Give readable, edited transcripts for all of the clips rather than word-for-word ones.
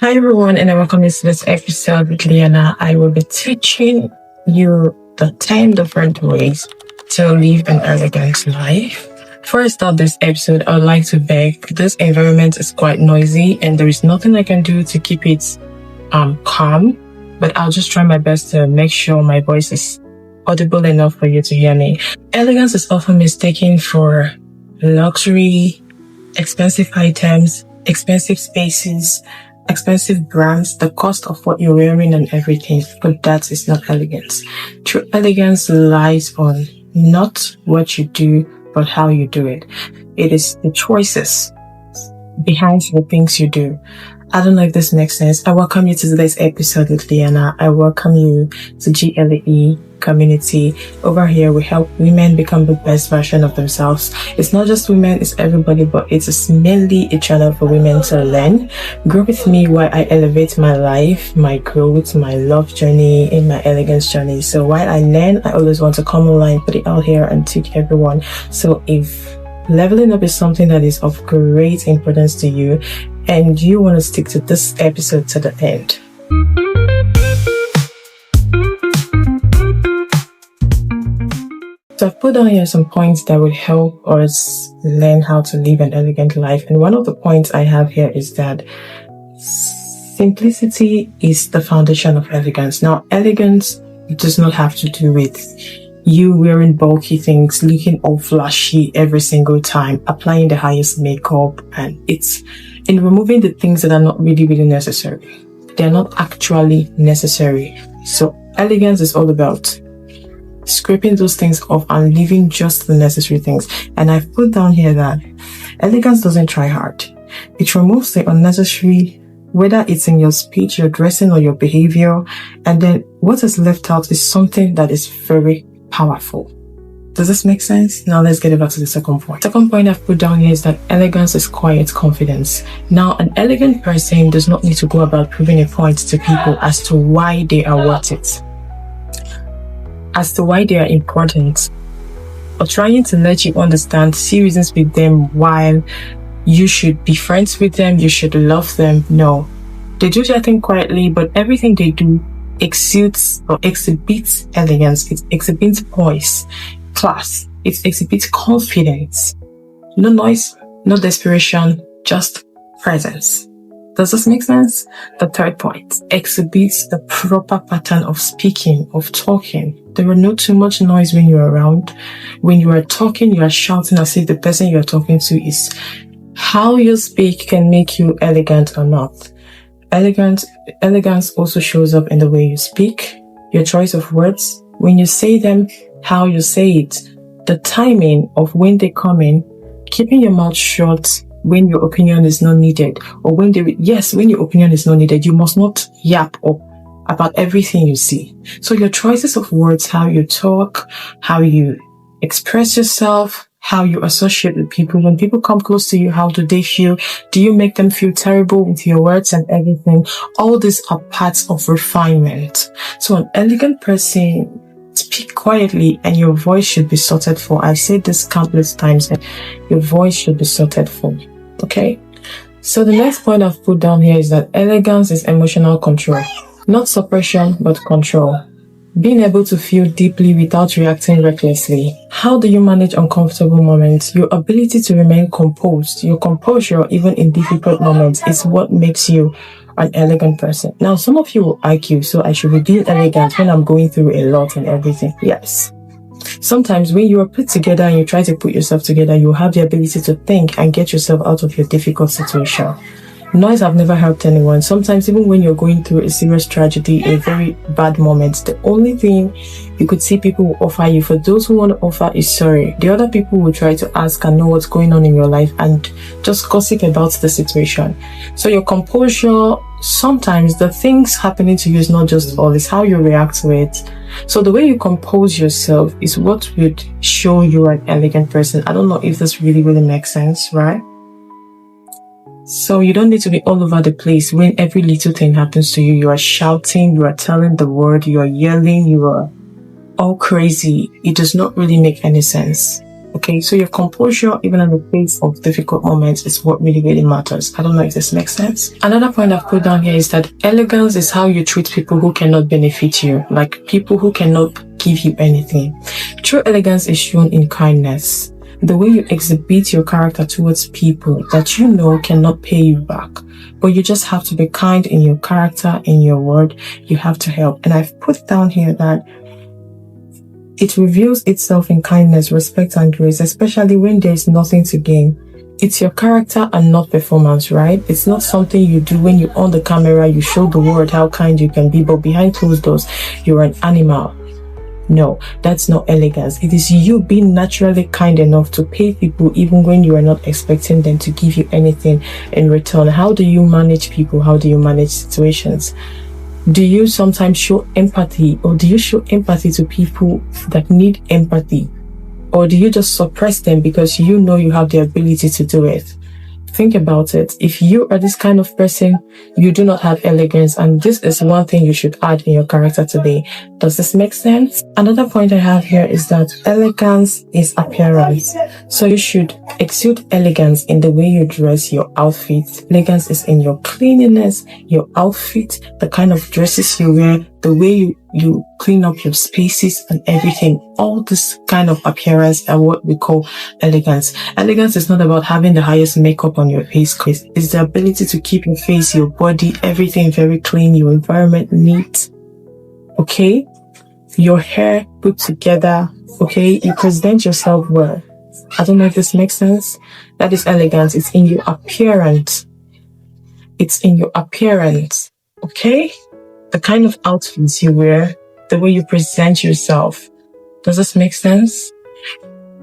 Hi everyone, and welcome to this episode with Liana. I will be teaching you the 10 different ways to live an elegant life. Before I start this episode, I would like to beg, this environment is quite noisy and there is nothing I can do to keep it calm, but I'll just try my best to make sure my voice is audible enough for you to hear me. Elegance is often mistaken for luxury, expensive items, expensive spaces, expensive brands, the cost of what you're wearing and everything, but that is not elegance. True elegance lies on not what you do, but how you do it. It is the choices behind the things you do. I don't know if this makes sense. I welcome you to today's episode with Liana. I welcome you to GLE community. Over here, we help women become the best version of themselves. It's not just women, it's everybody, but it is mainly a channel for women to learn. Grow with me while I elevate my life, my growth, my love journey, and my elegance journey. So while I learn, I always want to come online, put it out here and teach everyone. So if leveling up is something that is of great importance to you, and you want to stick to this episode to the end. So I've put down here some points that would help us learn how to live an elegant life. And one of the points I have here is that simplicity is the foundation of elegance. Now, elegance does not have to do with you wearing bulky things, looking all flashy every single time, applying the highest makeup, and it's in removing the things that are not really necessary. They're not actually necessary. So elegance is all about scraping those things off and leaving just the necessary things. And I've put down here that elegance doesn't try hard. It removes the unnecessary, whether it's in your speech, your dressing, or your behavior. And then what is left out is something that is very powerful. Does this make sense? Now let's get back to the second point. Second point I've put down here is that elegance is quiet confidence. Now, an elegant person does not need to go about proving a point to people as to why they are worth it, as to why they are important, or trying to let you understand, see reasons with them while you should be friends with them, you should love them. No, they do their thing quietly, but everything they do exudes or exhibits elegance. It exhibits poise, class. It exhibits confidence. No noise, no desperation, just presence. Does this make sense? The third point exhibits the proper pattern of speaking, of talking. There are not too much noise when you're around. When you are talking, you are shouting as if the person you are talking to is. How you speak can make you elegant or not. Elegance also shows up in the way you speak, your choice of words, when you say them, how you say it, the timing of when they come in, keeping your mouth shut when your opinion is not needed, or when your opinion is not needed, you must not yap up about everything you see. So your choices of words, how you talk, how you express yourself, how you associate with people. When people come close to you, how do they feel? Do you make them feel terrible with your words and everything? All these are parts of refinement. So an elegant person, speak quietly and your voice should be sorted for. I've said this countless times that your voice should be sorted for. Okay? So the next point I've put down here is that elegance is emotional control. Not suppression, but control. Being able to feel deeply without reacting recklessly. How do you manage uncomfortable moments? Your ability to remain composed, your composure even in difficult moments is what makes you an elegant person. Now, some of you will argue, so I should be being elegant when I'm going through a lot and everything. Yes. Sometimes when you are put together and you try to put yourself together, you have the ability to think and get yourself out of your difficult situation. Noise have never helped anyone. Sometimes even when you're going through a serious tragedy, a very bad moment, the only thing you could see people will offer you, for those who want to offer, is sorry. The other people will try to ask and know what's going on in your life and just gossip about the situation. So your composure, sometimes the things happening to you is not just all, it's how you react to it. So the way you compose yourself is what would show you an elegant person. I don't know if this really makes sense, right? So you don't need to be all over the place. When every little thing happens to you, you are shouting, you are telling the word, you are yelling, you are all crazy. It does not really make any sense. Okay, so your composure, even in the face of difficult moments, is what really, really matters. I don't know if this makes sense. Another point I've put down here is that elegance is how you treat people who cannot benefit you, like people who cannot give you anything. True elegance is shown in kindness. The way you exhibit your character towards people that you know cannot pay you back. But you just have to be kind in your character, in your word. You have to help. And I've put down here that it reveals itself in kindness, respect, and grace, especially when there's nothing to gain. It's your character and not performance, right? It's not something you do when you're on the camera, you show the world how kind you can be, but behind closed doors, you're an animal. No, that's not elegance. It is you being naturally kind enough to pay people even when you are not expecting them to give you anything in return. How do you manage people? How do you manage situations? Do you sometimes show empathy, or do you show empathy to people that need empathy? Or do you just suppress them because you know you have the ability to do it? Think about it. If you are this kind of person, you do not have elegance, and this is one thing you should add in your character today. Does this make sense? Another point I have here is that elegance is appearance. So you should exude elegance in the way you dress, your outfit. Elegance is in your cleanliness, your outfit, the kind of dresses you wear, the way you clean up your spaces and everything. All this kind of appearance are what we call elegance. Elegance is not about having the highest makeup on your face. It's the ability to keep your face, your body, everything very clean, your environment neat. Okay? Your hair put together. Okay? You present yourself well. I don't know if this makes sense. That is elegance. It's in your appearance. It's in your appearance. Okay? The kind of outfits you wear, the way you present yourself. Does this make sense?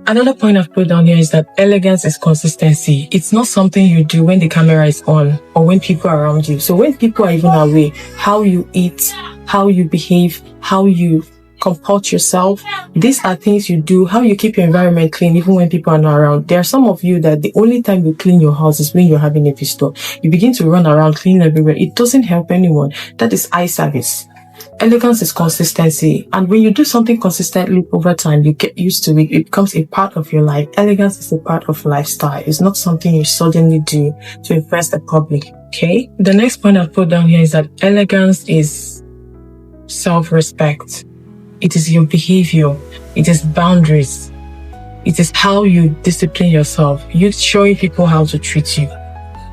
Another point I've put down here is that elegance is consistency. It's not something you do when the camera is on or when people are around you. So when people are even away, how you eat, how you behave, how you comport yourself, these are things you do, how you keep your environment clean even when people are not around. There are some of you that the only time you clean your house is when you're having a visitor. You begin to run around, clean everywhere. It doesn't help anyone. That is eye service. Elegance is consistency. And when you do something consistently over time, you get used to it. It becomes a part of your life. Elegance is a part of lifestyle. It's not something you suddenly do to impress the public. Okay? The next point I've put down here is that elegance is self-respect. It is your behavior. It is boundaries. It is how you discipline yourself. You're showing people how to treat you.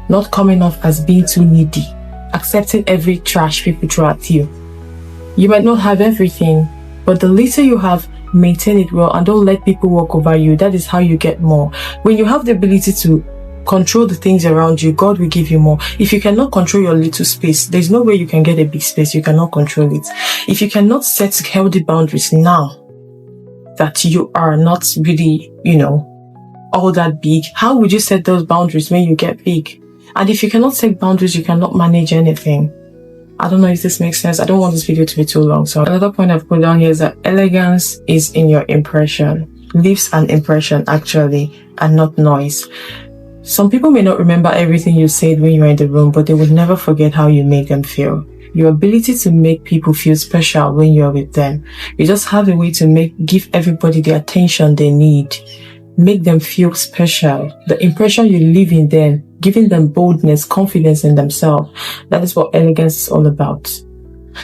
Not coming off as being too needy. Accepting every trash people throw at you. You might not have everything, but the little you have, maintain it well and don't let people walk over you. That is how you get more. When you have the ability to control the things around you, God will give you more. If you cannot control your little space, there's no way you can get a big space. You cannot control it. If you cannot set healthy boundaries now that you are not really, all that big, how would you set those boundaries when you get big? And if you cannot set boundaries, you cannot manage anything. I don't know if this makes sense. I don't want this video to be too long. So another point I've put down here is that elegance is in your impression. Leaves an impression actually, and not noise. Some people may not remember everything you said when you were in the room, but they would never forget how you made them feel. Your ability to make people feel special when you're with them. You just have a way to give everybody the attention they need. Make them feel special. The impression you leave in them, giving them boldness, confidence in themselves. That is what elegance is all about.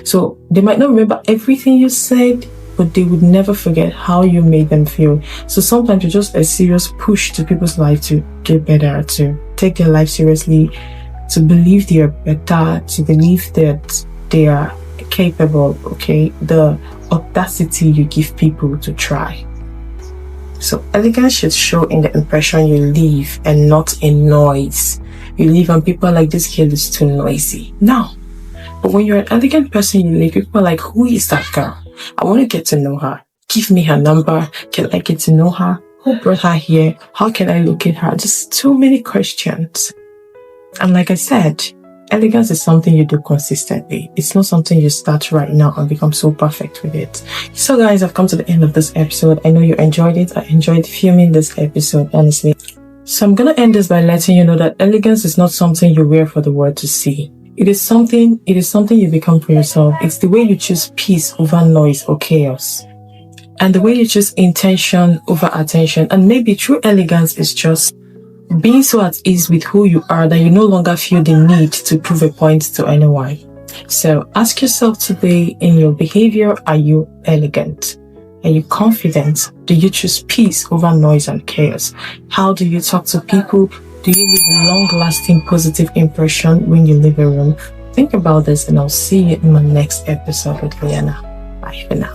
So they might not remember everything you said, but they would never forget how you made them feel. So sometimes it's just a serious push to people's life to get better, to take their life seriously, to believe they are better, to believe that they are capable, okay? The audacity you give people to try. So elegance should show in the impression you leave and not in noise. You leave and people are like, this girl is too noisy. No. But when you're an elegant person, you leave, people are like, who is that girl? I want to get to know her. Give me her number. Can I get to know her? Who brought her here? How can I locate her? Just too many questions. And like I said, elegance is something you do consistently. It's not something you start right now and become so perfect with it. So guys, I've come to the end of this episode. I know you enjoyed it. I enjoyed filming this episode, honestly. So I'm going to end this by letting you know that elegance is not something you wear for the world to see. It is something you become for yourself. It's the way you choose peace over noise or chaos. And the way you choose intention over attention. And maybe true elegance is just being so at ease with who you are that you no longer feel the need to prove a point to anyone. So ask yourself today, in your behavior, are you elegant? Are you confident? Do you choose peace over noise and chaos? How do you talk to people? Do you leave a long-lasting positive impression when you leave a room? Think about this, and I'll see you in my next episode with Liana. Bye for now.